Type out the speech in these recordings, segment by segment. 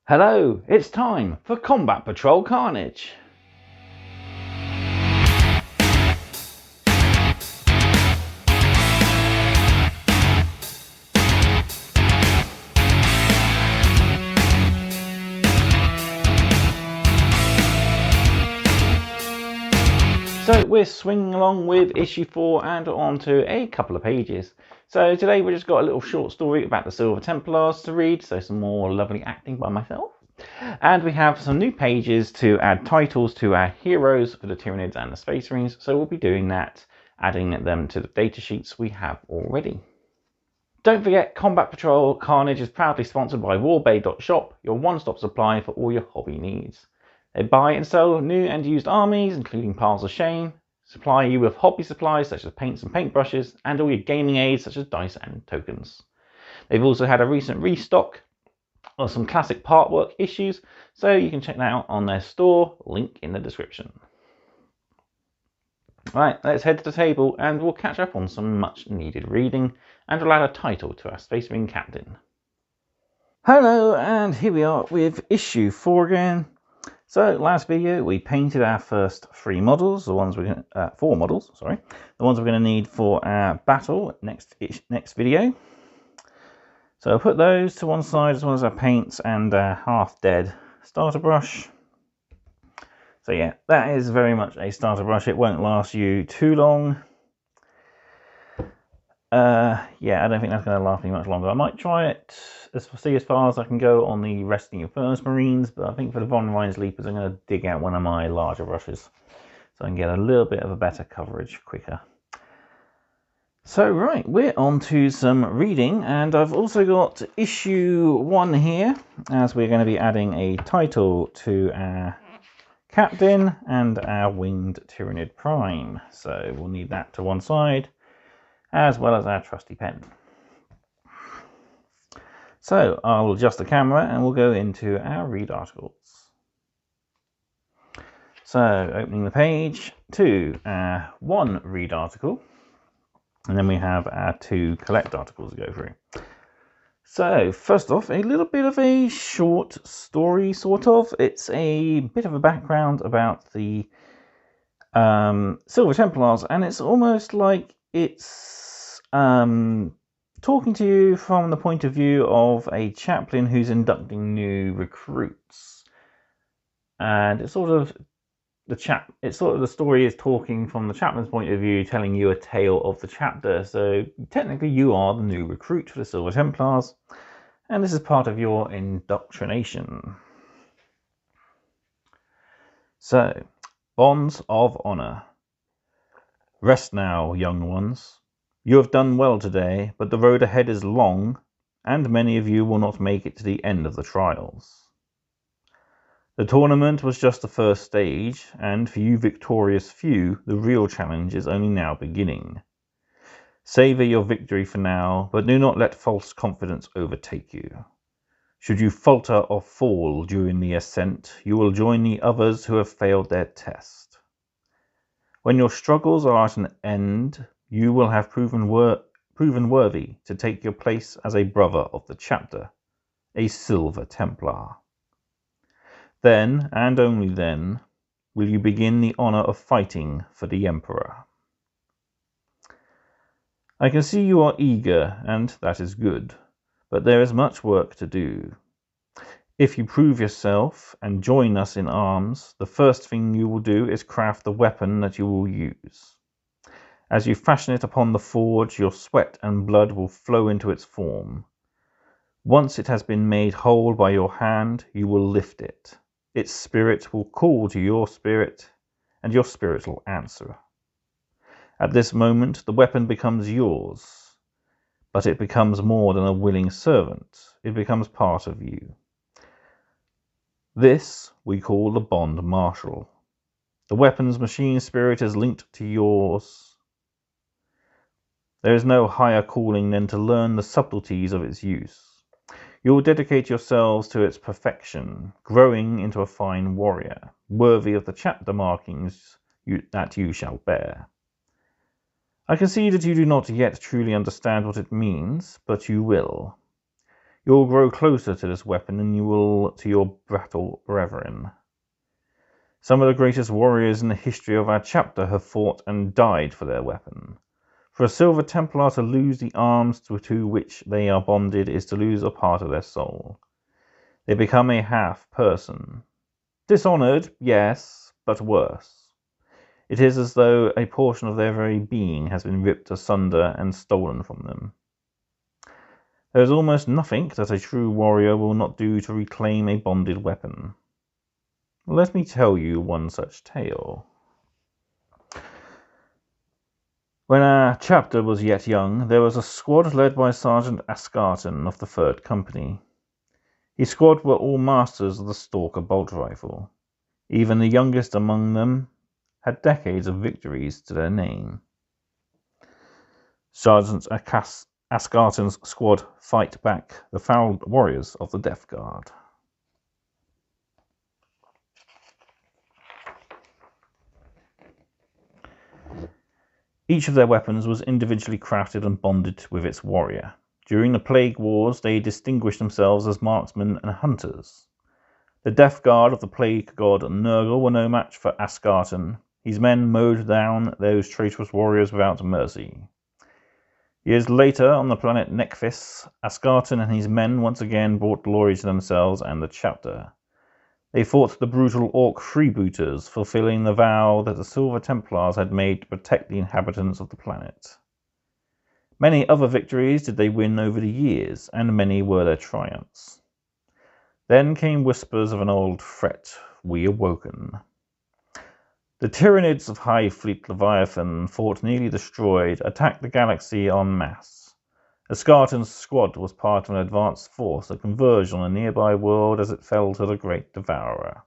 Hello, it's time for Combat Patrol Carnage. So we're swinging along with issue 4 and on to a couple of pages. So today we've just got a little short story about the Silver Templars to read, so some more lovely acting by myself. And we have some new pages to add titles to our heroes for the Tyranids and the Space Marines, so we'll be doing that, adding them to the data sheets we have already. Don't forget, Combat Patrol Carnage is proudly sponsored by warbay.shop, your one-stop supply for all your hobby needs. They buy and sell new and used armies, including piles of shame, supply you with hobby supplies such as paints and paintbrushes, and all your gaming aids such as dice and tokens. They've also had a recent restock of some classic partwork issues, so you can check that out on their store, link in the description. Right, let's head to the table and we'll catch up on some much needed reading, and we'll add a title to our Space Marine Captain. Hello, and here we are with issue 4 again. So last video we painted our first 4 models, the ones we're going to need for our battle next video. So I'll put those to one side as well as our paints and half-dead starter brush. So yeah, that is very much a starter brush. It won't last you too long. Yeah, I don't think that's going to last me much longer. I might try it, see as far as I can go on the Resting Infernus Marines, but I think for the Von Rhein's Leapers I'm going to dig out one of my larger brushes so I can get a little bit of a better coverage quicker. So right, we're on to some reading, and I've also got issue 1 here, as we're going to be adding a title to our Captain and our Winged Tyranid Prime. So we'll need that to one side, as well as our trusty pen. So I'll adjust the camera and we'll go into our read articles. So opening the page to our 1 read article, and then we have our 2 collect articles to go through. So first off, a little bit of a short story, sort of. It's a bit of a background about the Silver Templars, and it's almost like it's talking to you from the point of view of a chaplain who's inducting new recruits. And it's sort of the story is talking from the chaplain's point of view, telling you a tale of the chapter. So technically you are the new recruit for the Silver Templars, and this is part of your indoctrination. So, bonds of honor. Rest now, young ones. You have done well today, but the road ahead is long, and many of you will not make it to the end of the trials. The tournament was just the first stage, and for you victorious few, the real challenge is only now beginning. Savor your victory for now, but do not let false confidence overtake you. Should you falter or fall during the ascent, you will join the others who have failed their test. When your struggles are at an end, you will have proven worthy to take your place as a brother of the chapter, a Silver Templar. Then, and only then, will you begin the honor of fighting for the Emperor. I can see you are eager, and that is good, but there is much work to do. If you prove yourself and join us in arms, the first thing you will do is craft the weapon that you will use. As you fashion it upon the forge, your sweat and blood will flow into its form. Once it has been made whole by your hand, you will lift it. Its spirit will call to your spirit, and your spirit will answer. At this moment, the weapon becomes yours, but it becomes more than a willing servant. It becomes part of you. This we call the Bond Marshal. The weapon's machine spirit is linked to yours. There is no higher calling than to learn the subtleties of its use. You will dedicate yourselves to its perfection, growing into a fine warrior, worthy of the chapter markings that you shall bear. I can see that you do not yet truly understand what it means, but you will. You will grow closer to this weapon than you will to your battle brethren. Some of the greatest warriors in the history of our chapter have fought and died for their weapon. For a Silver Templar to lose the arms to which they are bonded is to lose a part of their soul. They become a half-person. Dishonored, yes, but worse. It is as though a portion of their very being has been ripped asunder and stolen from them. There is almost nothing that a true warrior will not do to reclaim a bonded weapon. Let me tell you one such tale. When our chapter was yet young, there was a squad led by Sergeant Ascarton of the 3rd Company. His squad were all masters of the Stalker bolt rifle. Even the youngest among them had decades of victories to their name. Sergeant Ascarton's squad fight back the foul warriors of the Death Guard. Each of their weapons was individually crafted and bonded with its warrior. During the Plague Wars, they distinguished themselves as marksmen and hunters. The Death Guard of the Plague God Nurgle were no match for Ascarton. His men mowed down those traitorous warriors without mercy. Years later, on the planet Nekfis, Ascarton and his men once again brought glory to themselves and the chapter. They fought the brutal Orc freebooters, fulfilling the vow that the Silver Templars had made to protect the inhabitants of the planet. Many other victories did they win over the years, and many were their triumphs. Then came whispers of an old threat. We awoken. The Tyranids of High Fleet Leviathan, fought nearly destroyed, attacked the galaxy en masse. Ascarton's squad was part of an advanced force that converged on a nearby world as it fell to the Great Devourer.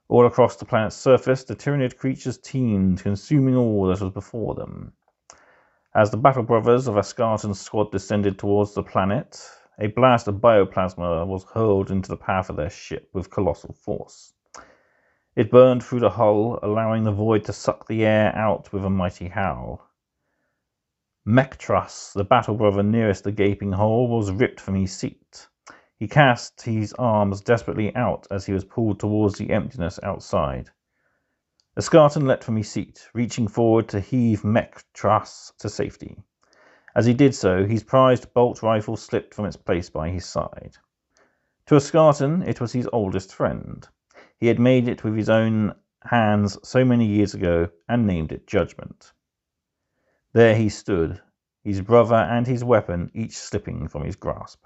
All across the planet's surface, the Tyranid creatures teemed, consuming all that was before them. As the Battle Brothers of Ascarton's squad descended towards the planet, a blast of bioplasma was hurled into the path of their ship with colossal force. It burned through the hull, allowing the void to suck the air out with a mighty howl. Mectras, the battle brother nearest the gaping hole, was ripped from his seat. He cast his arms desperately out as he was pulled towards the emptiness outside. Ascarton leapt from his seat, reaching forward to heave Mectras to safety. As he did so, his prized bolt rifle slipped from its place by his side. To Ascarton, it was his oldest friend. He had made it with his own hands so many years ago and named it Judgment. There he stood, his brother and his weapon each slipping from his grasp.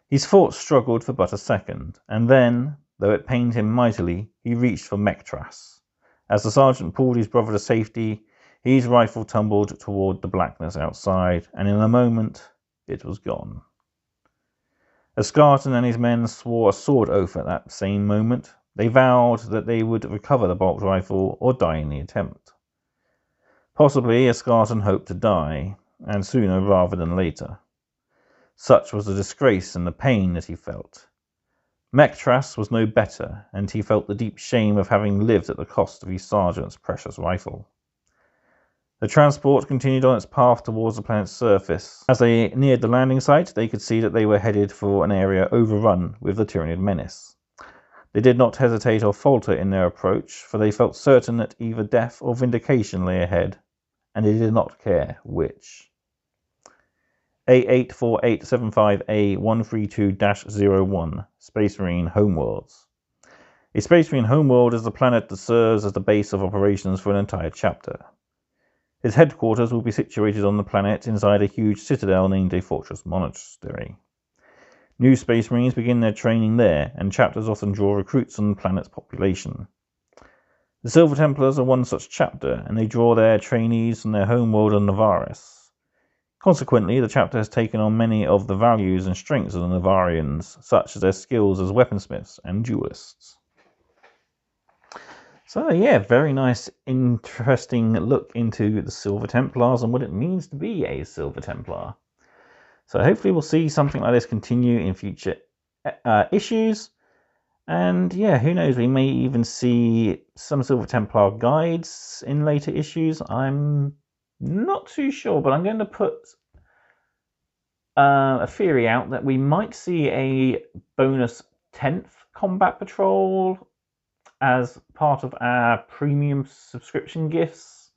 His thoughts struggled for but a second, and then, though it pained him mightily, he reached for Mectras. As the sergeant pulled his brother to safety, his rifle tumbled toward the blackness outside, and in a moment it was gone. Ascarton and his men swore a sword oath at that same moment. They vowed that they would recover the bolt rifle or die in the attempt. Possibly Ascarton hoped to die, and sooner rather than later. Such was the disgrace and the pain that he felt. Mectras was no better, and he felt the deep shame of having lived at the cost of his sergeant's precious rifle. The transport continued on its path towards the planet's surface. As they neared the landing site, they could see that they were headed for an area overrun with the Tyranid menace. They did not hesitate or falter in their approach, for they felt certain that either death or vindication lay ahead, and they did not care which. A84875A132-01, Space Marine Homeworlds. A Space Marine homeworld is the planet that serves as the base of operations for an entire chapter. Its headquarters will be situated on the planet inside a huge citadel named a Fortress Monastery. New Space Marines begin their training there, and chapters often draw recruits on the planet's population. The Silver Templars are one such chapter, and they draw their trainees from their homeworld on Navaris. Consequently, the chapter has taken on many of the values and strengths of the Navarians, such as their skills as weaponsmiths and duelists. So yeah, very nice, interesting look into the Silver Templars and what it means to be a Silver Templar. So hopefully we'll see something like this continue in future issues. And yeah, who knows, we may even see some Silver Templar guides in later issues. I'm not too sure, but I'm going to put a theory out that we might see a bonus 10th combat patrol as part of our premium subscription gifts,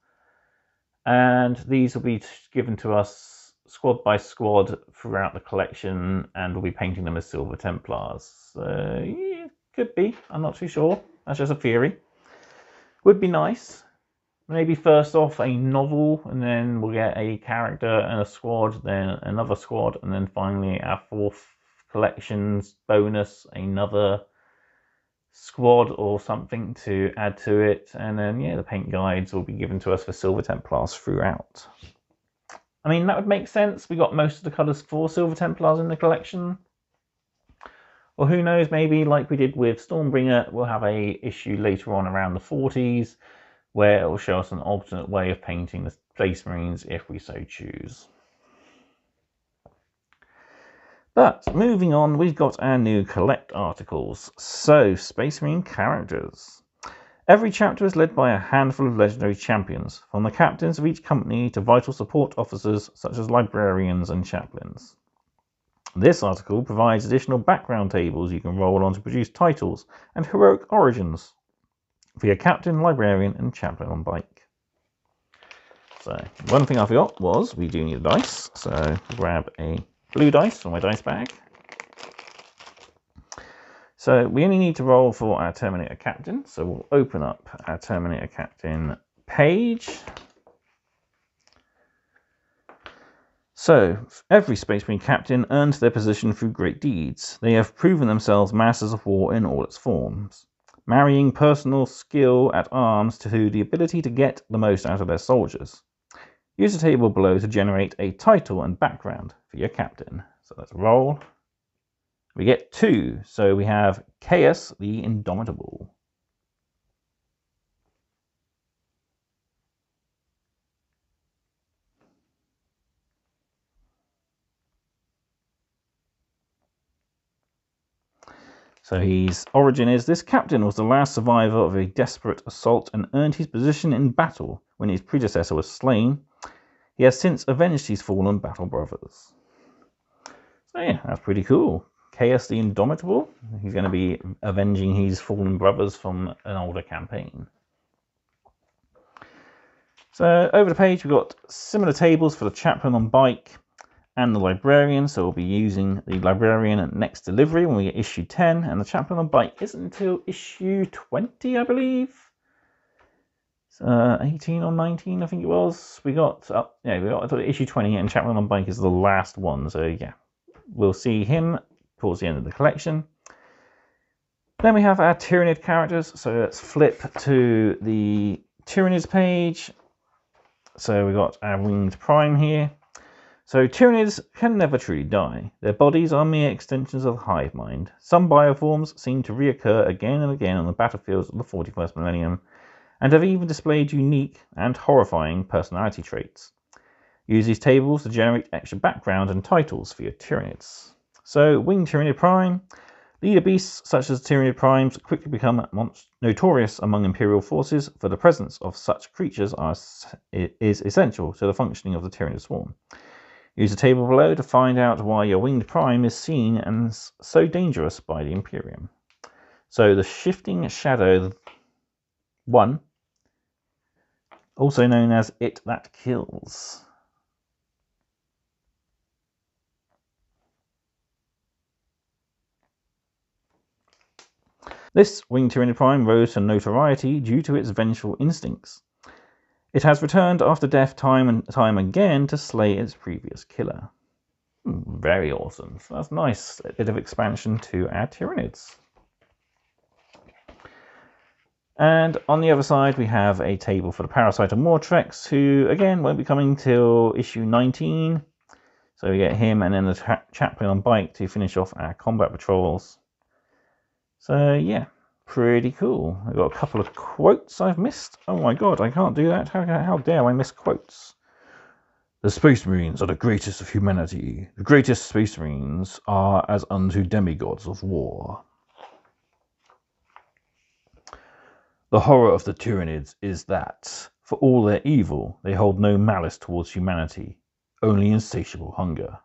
and these will be given to us squad by squad throughout the collection, and we'll be painting them as Silver Templars. So yeah, could be, I'm not too sure, that's just a theory. Would be nice. Maybe first off a novel, and then we'll get a character and a squad, then another squad, and then finally our 4th collections bonus, another squad or something to add to it. And then yeah, the paint guides will be given to us for Silver Templars throughout. I mean, that would make sense. We got most of the colours for Silver Templars in the collection. Or who knows, maybe like we did with Stormbringer, we'll have a issue later on around the 40s where it will show us an alternate way of painting the Space Marines if we so choose. But moving on, we've got our new collect articles. So, Space Marine characters. Every chapter is led by a handful of legendary champions, from the captains of each company to vital support officers such as librarians and chaplains. This article provides additional background tables you can roll on to produce titles and heroic origins for your captain, librarian, and chaplain on bike. So, one thing I forgot was we do need a dice, so grab a blue dice from my dice bag. So, we only need to roll for our Terminator Captain, so we'll open up our Terminator Captain page. So, every Space Marine captain earned their position through great deeds. They have proven themselves masters of war in all its forms, marrying personal skill at arms to the ability to get the most out of their soldiers. Use the table below to generate a title and background for your captain. So let's roll. We get 2, so we have Chaos the Indomitable. So his origin is, this captain was the last survivor of a desperate assault and earned his position in battle when his predecessor was slain. He has since avenged his fallen battle brothers. So yeah, that's pretty cool. Chaos the Indomitable. He's going to be avenging his fallen brothers from an older campaign. So over the page we've got similar tables for the chaplain on bike and the librarian, so we'll be using the librarian at next delivery when we get issue 10, and the chaplain on bike isn't until issue 20, I believe. 18 or 19, I think it was. We got issue 20, and chaplain on bike is the last one, so yeah, we'll see him towards the end of the collection. Then we have our Tyranid characters, so let's flip to the Tyranids page. So we got our Winged Prime here. So Tyranids can never truly die. Their bodies are mere extensions of the hive mind. Some bioforms seem to reoccur again and again on the battlefields of the 41st millennium, and have even displayed unique and horrifying personality traits. Use these tables to generate extra background and titles for your Tyranids. So Winged Tyranid Prime. Leader beasts such as Tyranid Primes quickly become notorious among Imperial forces, for the presence of such creatures is essential to the functioning of the Tyranid swarm. Use the table below to find out why your Winged Prime is seen as so dangerous by the Imperium. So the Shifting Shadow 1, also known as It That Kills. This Winged Tyranid Prime rose to notoriety due to its vengeful instincts. It has returned after death time and time again to slay its previous killer. Very awesome. So that's nice. A bit of expansion to our Tyranids. And on the other side, we have a table for the Parasite of Mrex, who again won't be coming till issue 19. So we get him and then the chaplain on bike to finish off our combat patrols. So yeah, pretty cool. I've got a couple of quotes I've missed. Oh my god, I can't do that. How dare I miss quotes? The Space Marines are the greatest of humanity. The greatest Space Marines are as unto demigods of war. The horror of the Tyranids is that, for all their evil, they hold no malice towards humanity, only insatiable hunger.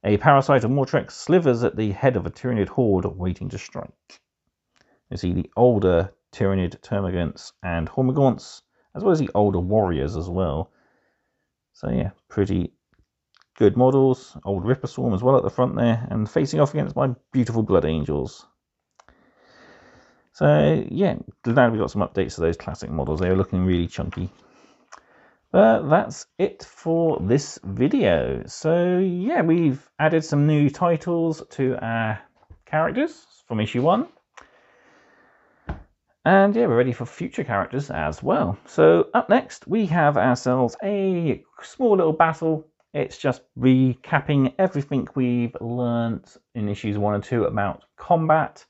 A Parasite of Mrex slithers at the head of a Tyranid horde waiting to strike. You see the older Tyranid termagants and hormagaunts, as well as the older warriors as well. So yeah, pretty good models. Old Ripper Swarm as well at the front there, and facing off against my beautiful Blood Angels. So yeah, glad we got some updates to those classic models. They were looking really chunky. But that's it for this video. So yeah, we've added some new titles to our characters from issue 1. And yeah, we're ready for future characters as well. So up next, we have ourselves a small little battle. It's just recapping everything we've learnt in issues 1 and 2 about combat.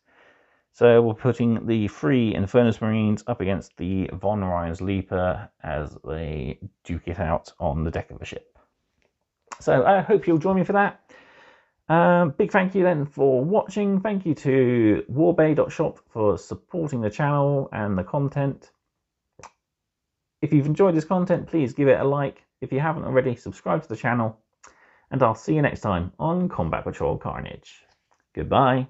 So we're putting the 3 Infernus Marines up against the Von Ryan's Leaper as they duke it out on the deck of a ship. So I hope you'll join me for that. Big thank you then for watching. Thank you to warbay.shop for supporting the channel and the content. If you've enjoyed this content, please give it a like. If you haven't already, subscribe to the channel. And I'll see you next time on Combat Patrol Carnage. Goodbye.